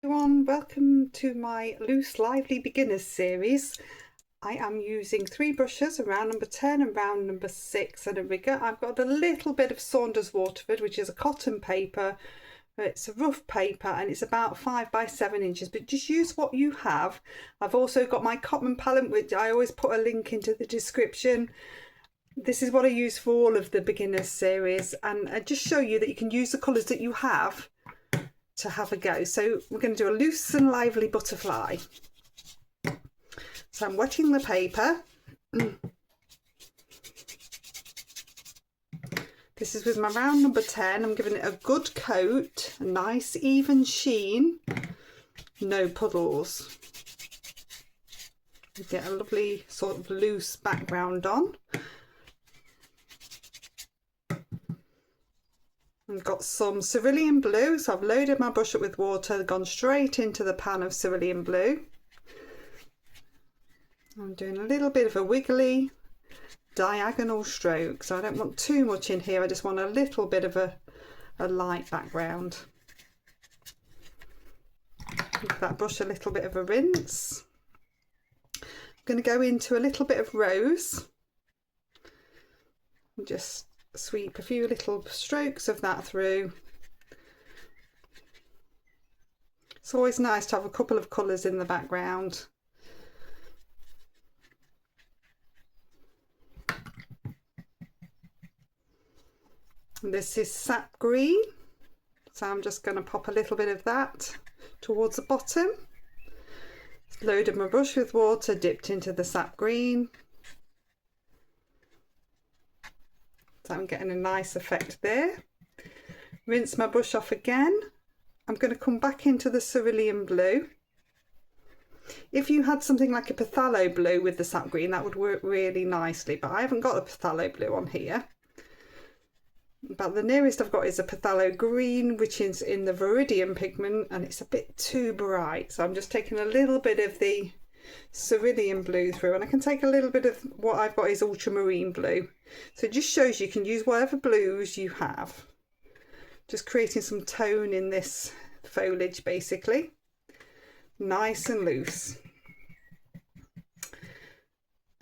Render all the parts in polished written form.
Everyone, welcome to my Loose Lively Beginners series. I am using 3 brushes, a round number 10 and round number 6 and a rigger. I've got a little bit of Saunders Waterford, which is a cotton paper. It's a rough paper and it's about 5 by 7 inches, but just use what you have. I've also got my cotton palette, which I always put a link into the description. This is what I use for all of the beginners series, and I just show you that you can use the colours that you have to have a go. So we're going to do a loose and lively butterfly. So I'm wetting the paper. This is with my round number 10. I'm giving it a good coat, a nice even sheen, no puddles. You get a lovely sort of loose background on. I've got some cerulean blue, so I've loaded my brush up with water, gone straight into the pan of cerulean blue. I'm doing a little bit of a wiggly diagonal stroke, so I don't want too much in here, I just want a little bit of a light background. Give that brush a little bit of a rinse. I'm going to go into a little bit of rose and just sweep a few little strokes of that through. It's always nice to have a couple of colours in the background. And this is sap green, so I'm just going to pop a little bit of that towards the bottom. Loaded my brush with water, dipped into the sap green. So I'm getting a nice effect there. Rinse my brush off again. I'm going to come back into the cerulean blue. If you had something like a phthalo blue with the sap green, that would work really nicely, but I haven't got a phthalo blue on here. But the nearest I've got is a phthalo green, which is in the Viridian pigment, and it's a bit too bright. So I'm just taking a little bit of the cerulean blue through, and I can take a little bit of what I've got is ultramarine blue. So it just shows you can use whatever blues you have. Just creating some tone in this foliage, basically. Nice and loose.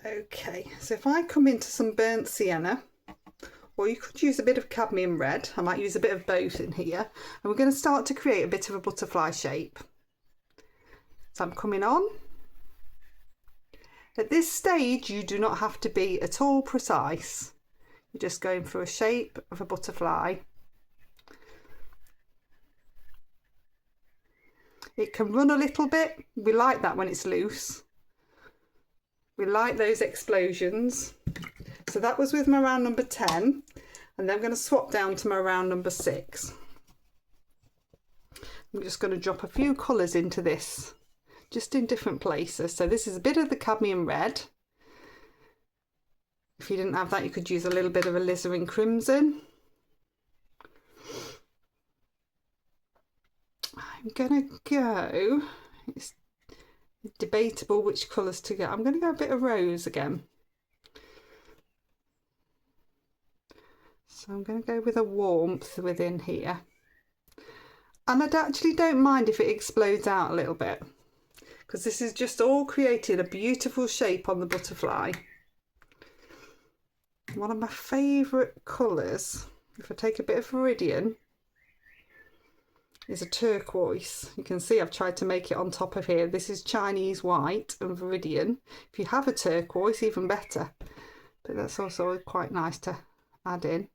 Okay, so if I come into some burnt sienna, or you could use a bit of cadmium red, I might use a bit of both in here, and we're going to start to create a bit of a butterfly shape. So I'm coming on. At this stage, you do not have to be at all precise. You're just going for a shape of a butterfly. It can run a little bit. We like that when it's loose. We like those explosions. So that was with my round number 10, and then I'm going to swap down to my round number 6. I'm just going to drop a few colours into this, just in different places. So this is a bit of the cadmium red. If you didn't have that, you could use a little bit of alizarin crimson. I'm going to go, it's debatable which colours to get. I'm going to go a bit of rose again. So I'm going to go with a warmth within here. And I actually don't mind if it explodes out a little bit, because this is just all creating a beautiful shape on the butterfly. One of my favourite colours, if I take a bit of Viridian, is a turquoise. You can see I've tried to make it on top of here. This is Chinese white and Viridian. If you have a turquoise, even better. But that's also quite nice to add in.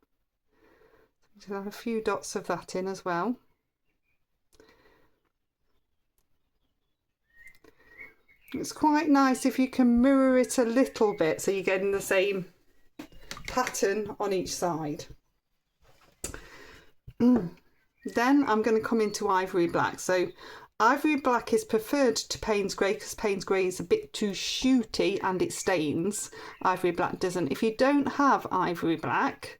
Just have a few dots of that in as well. It's quite nice if you can mirror it a little bit so you're getting the same pattern on each side. Then I'm going to come into ivory black. So ivory black is preferred to Payne's grey because Payne's grey is a bit too shooty and it stains. Ivory black doesn't. If you don't have ivory black,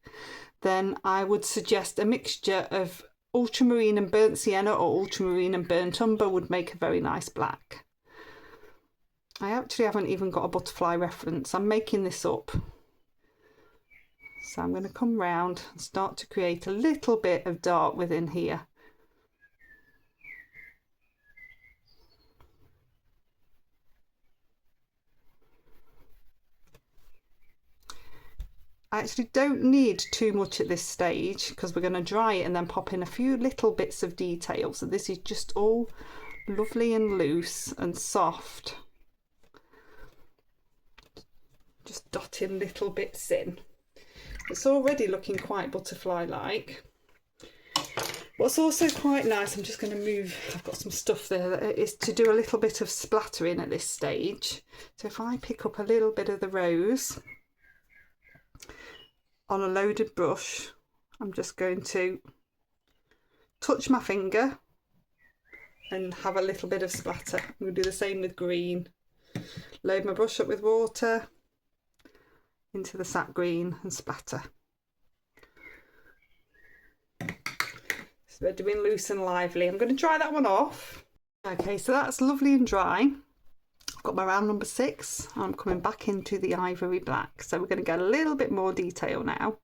then I would suggest a mixture of ultramarine and burnt sienna, or ultramarine and burnt umber would make a very nice black. I actually haven't even got a butterfly reference. I'm making this up. So I'm going to come round and start to create a little bit of dark within here. I actually don't need too much at this stage because we're going to dry it and then pop in a few little bits of detail. So this is just all lovely and loose and soft. Just dotting little bits in. It's already looking quite butterfly-like. What's also quite nice, I'm just going to move, I've got some stuff there, is to do a little bit of splattering at this stage. So if I pick up a little bit of the rose on a loaded brush, I'm just going to touch my finger and have a little bit of splatter. I'm going to do the same with green. Load my brush up with water into the sap green and splatter. So we're doing loose and lively. I'm going to dry that one off. Okay, so that's lovely and dry. I've got my round number 6. I'm coming back into the ivory black. So we're going to get a little bit more detail now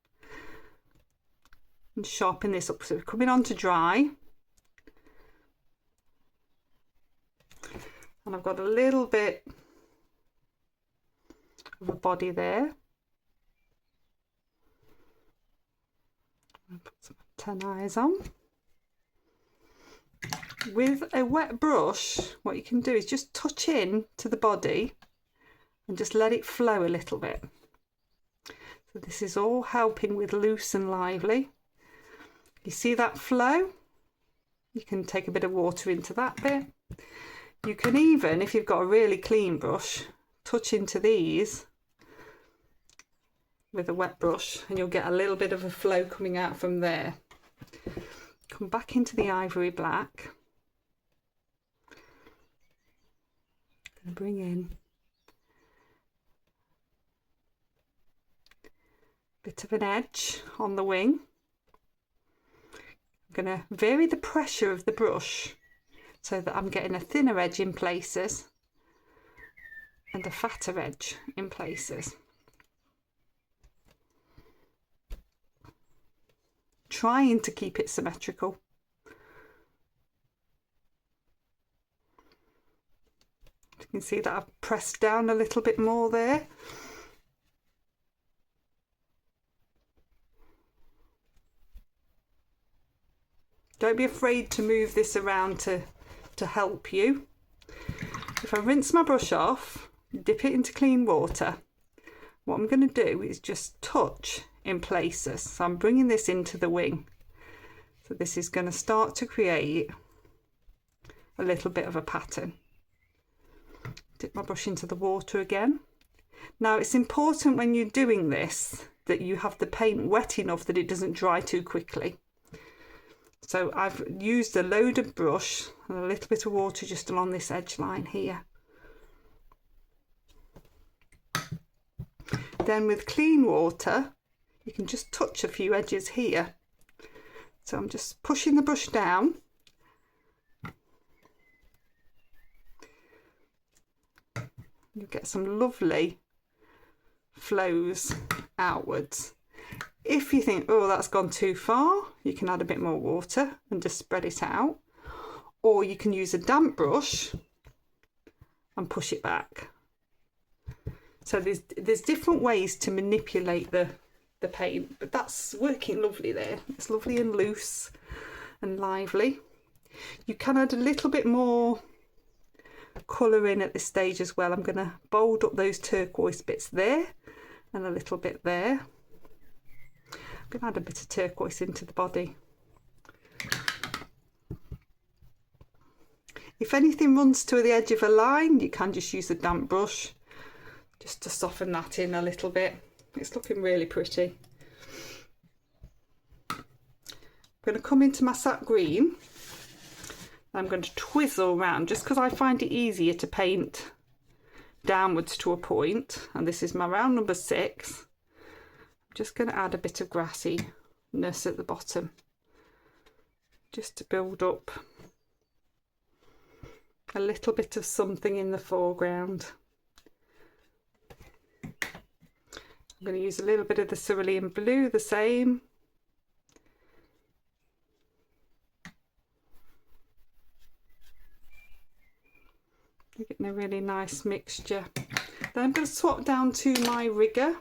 and sharpen this up. So we're coming on to dry. And I've got a little bit of a body there. I'll put some 10 eyes on. With a wet brush, what you can do is just touch in to the body and just let it flow a little bit. So this is all helping with loose and lively. You see that flow? You can take a bit of water into that bit. You can even, if you've got a really clean brush, touch into these with a wet brush and you'll get a little bit of a flow coming out from there. Come back into the ivory black. Gonna bring in a bit of an edge on the wing. I'm going to vary the pressure of the brush so that I'm getting a thinner edge in places and a fatter edge in places. Trying to keep it symmetrical. You can see that I've pressed down a little bit more there. Don't be afraid to move this around to help you. If I rinse my brush off, dip it into clean water, what I'm going to do is just touch in places. So I'm bringing this into the wing. So this is going to start to create a little bit of a pattern. Dip my brush into the water again. Now it's important when you're doing this that you have the paint wet enough that it doesn't dry too quickly. So I've used a loaded brush and a little bit of water just along this edge line here. Then with clean water, you can just touch a few edges here. So I'm just pushing the brush down. You'll get some lovely flows outwards. If you think, oh, that's gone too far, you can add a bit more water and just spread it out. Or you can use a damp brush and push it back. So there's different ways to manipulate the paint, but that's working lovely there. It's lovely and loose and lively. You can add a little bit more colour in at this stage as well. I'm going to bold up those turquoise bits there and a little bit there. I'm going to add a bit of turquoise into the body. If anything runs to the edge of a line, you can just use a damp brush just to soften that in a little bit. It's looking really pretty. I'm going to come into my sap green. I'm going to twizzle around just because I find it easier to paint downwards to a point. And this is my round number 6. Just going to add a bit of grassiness at the bottom just to build up a little bit of something in the foreground. I'm going to use a little bit of the cerulean blue, the same. You're getting a really nice mixture. Then I'm going to swap down to my rigger.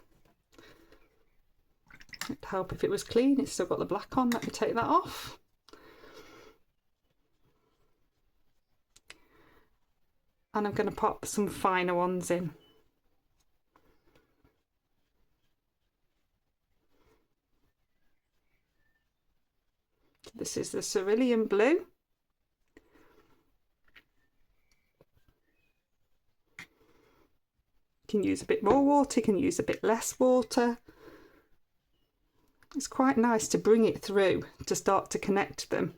It'd help if it was clean. It's still got the black on. Let me take that off. And I'm going to pop some finer ones in. This is the cerulean blue. You can use a bit more water, you can use a bit less water. It's quite nice to bring it through to start to connect them.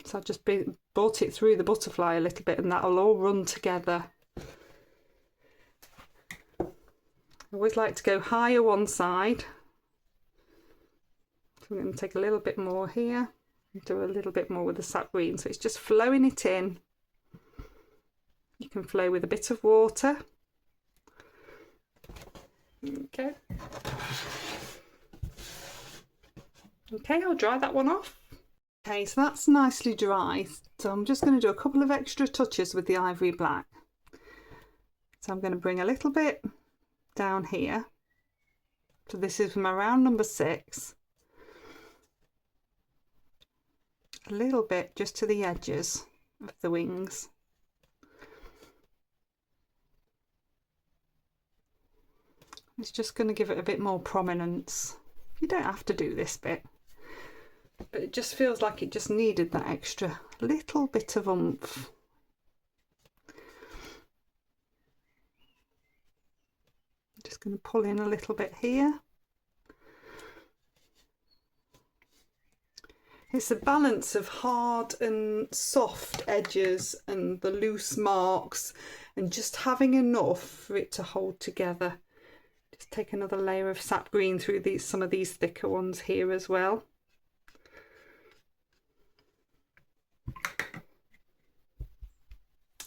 So I've just brought it through the butterfly a little bit and that'll all run together. I always like to go higher one side. So I'm going to take a little bit more here and do a little bit more with the sap green. So it's just flowing it in. You can flow with a bit of water. Okay. Okay, I'll dry that one off. Okay, so that's nicely dry. So I'm just going to do a couple of extra touches with the ivory black. So I'm going to bring a little bit down here. So this is my round number 6. A little bit just to the edges of the wings. It's just going to give it a bit more prominence. You don't have to do this bit, but it just feels like it just needed that extra little bit of oomph. I'm just going to pull in a little bit here. It's a balance of hard and soft edges and the loose marks and just having enough for it to hold together. Just take another layer of sap green through some of these thicker ones here as well.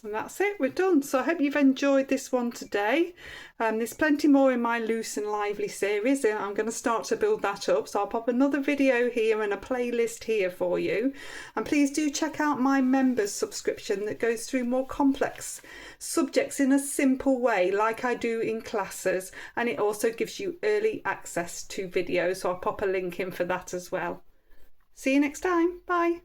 And that's it, we're done. So I hope you've enjoyed this one today. There's plenty more in my Loose and Lively series and I'm going to start to build that up. So I'll pop another video here and a playlist here for you. And please do check out my members subscription that goes through more complex subjects in a simple way like I do in classes. And it also gives you early access to videos. So I'll pop a link in for that as well. See you next time. Bye.